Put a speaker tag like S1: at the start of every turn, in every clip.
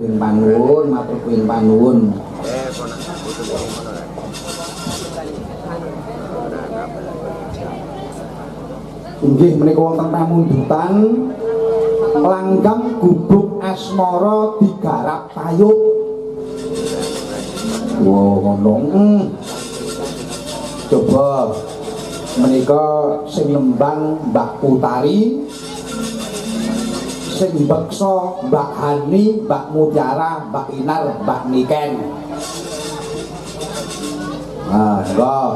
S1: Panuwun, matur kuing panuwun. Inggih menika wonten pamundutan langgam gubuk asmara digarap tayub. Ngono. Coba menika sing nembang Mbak Putari, sing beksa Mbak Hani, Mbak Mutiara, Mbak Inar, Mbak Niken. Enggak.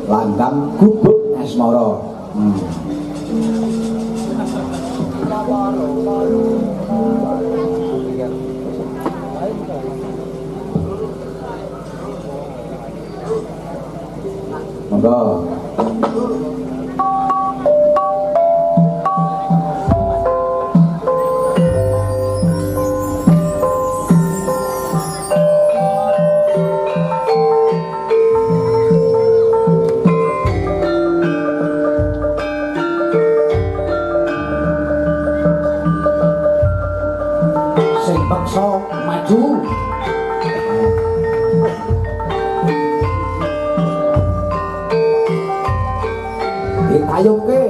S1: Langgam gubuk asmara. Monggo. Sing paksa maju. Ditayuke.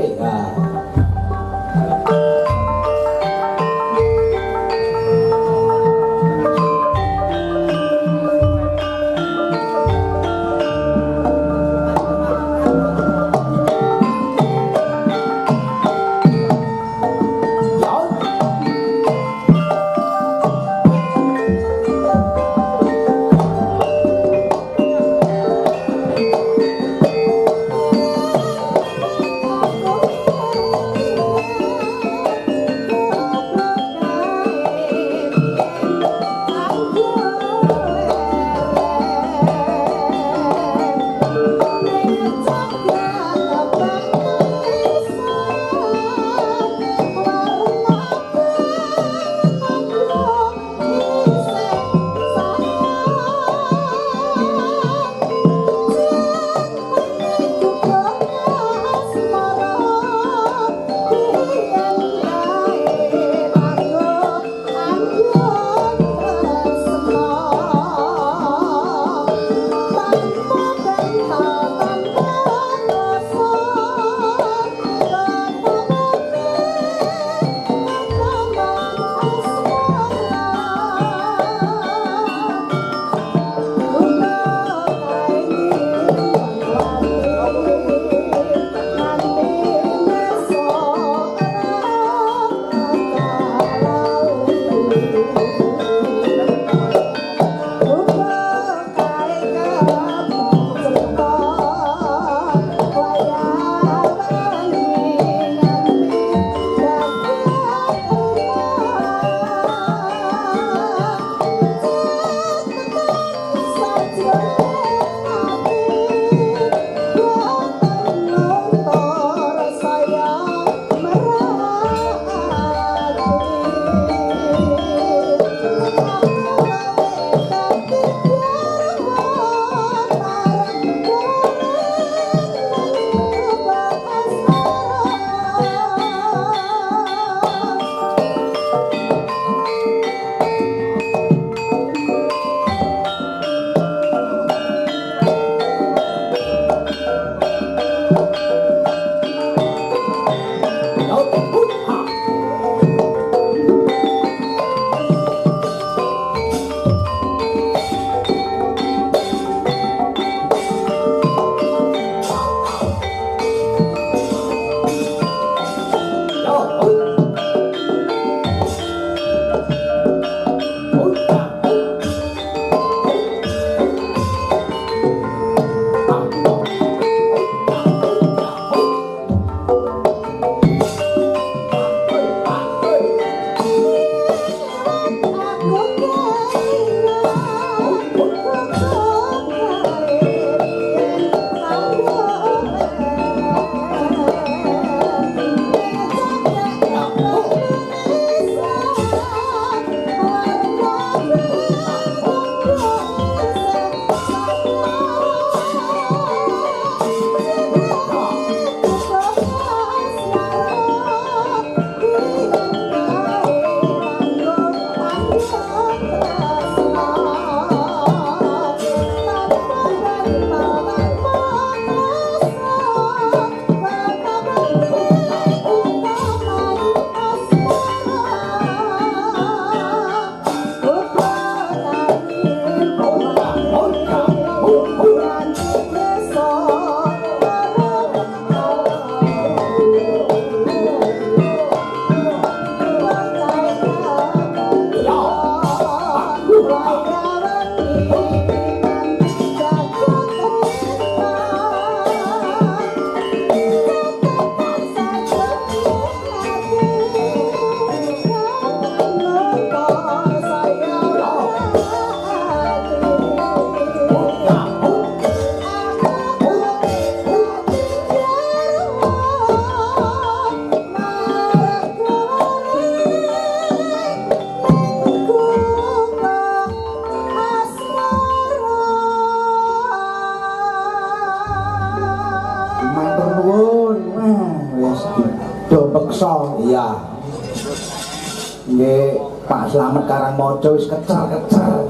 S1: nggih Pak Slamet Karangmaca wis kecer-kecer.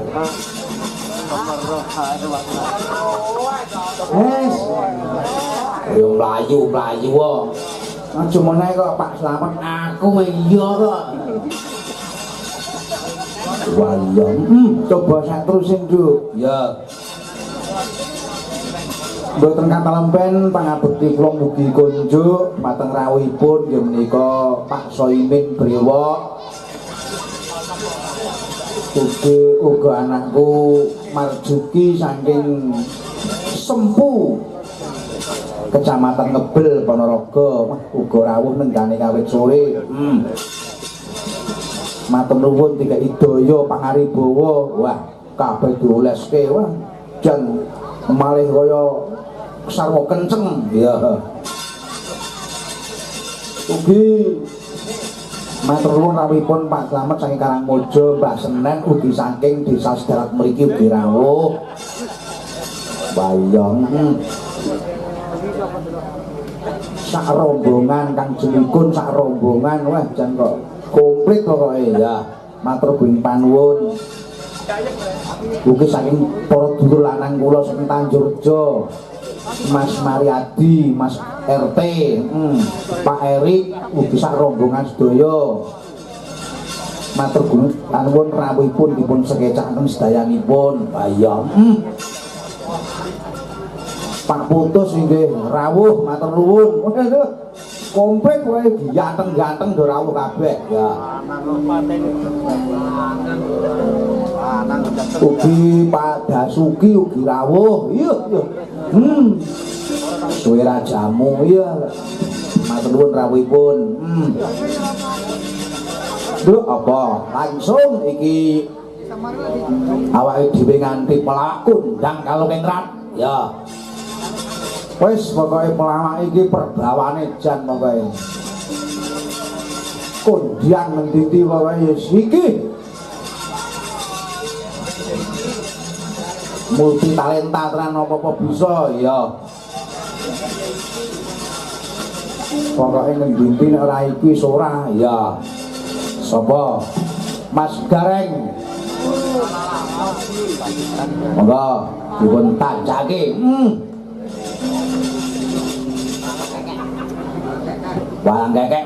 S1: Yo mlayu wae. Aja meneh kok Pak Slamet aku iya kok. Wayang. Coba sak terusin, Nduk. Ya. Mboten katampen pangabekti kula mugi kunjuk pateng rawuhipun ya menika Pak Soimin Brewok. Uga anakku Marjuki saking Sempu Kecamatan Ngebel Ponorogo uga rawuh nenggane kawit sore. Matur nuwun tiga idaya pangaribawa. Wah, kabeh dioleske wah. Jan malih kaya sarwa kenceng ya. Ugi matur nuwun rawuhipun Pak Slamet saking Karangmojo, Mbah Senen ugi saking Desa Sedarat mriki ugi rawuh. Bayang sak rombongan Kang Jenikun sak rombongan wah jan kok komplit pokoke ya. Matur buing panuwun. Ugi saking para dulur lanang kula saking Tanjurjo, Mas Mariadi, Mas RT, Pak Erik, ugi sak rombongan sedaya. Matur panuwun rawuhipun dipun sekecaken sedayanipun. Bayam. Pak Putus inggih rawuh, matur nuwun. Komplit wae ganteng-ganteng do rawuh kabeh ya. Ugi Pak Dasuki ugi rawuh. Iya. Suwe rajamu ya. Matur nuwun rawuhipun. Duh apa? Langsung iki awake dhewe nganti pelakon ndang kalau kengrat ya. Wis pokoke pelawak iki perbawane jan pokoke. Kondian menditi pokoke iki. Multi talenta tenan apa-apa bisa ya. Pokoke ngenditi nek ora iki wis ora ya. Sapa? Mas Gareng. Monggo dipun tancake. Walang kekek.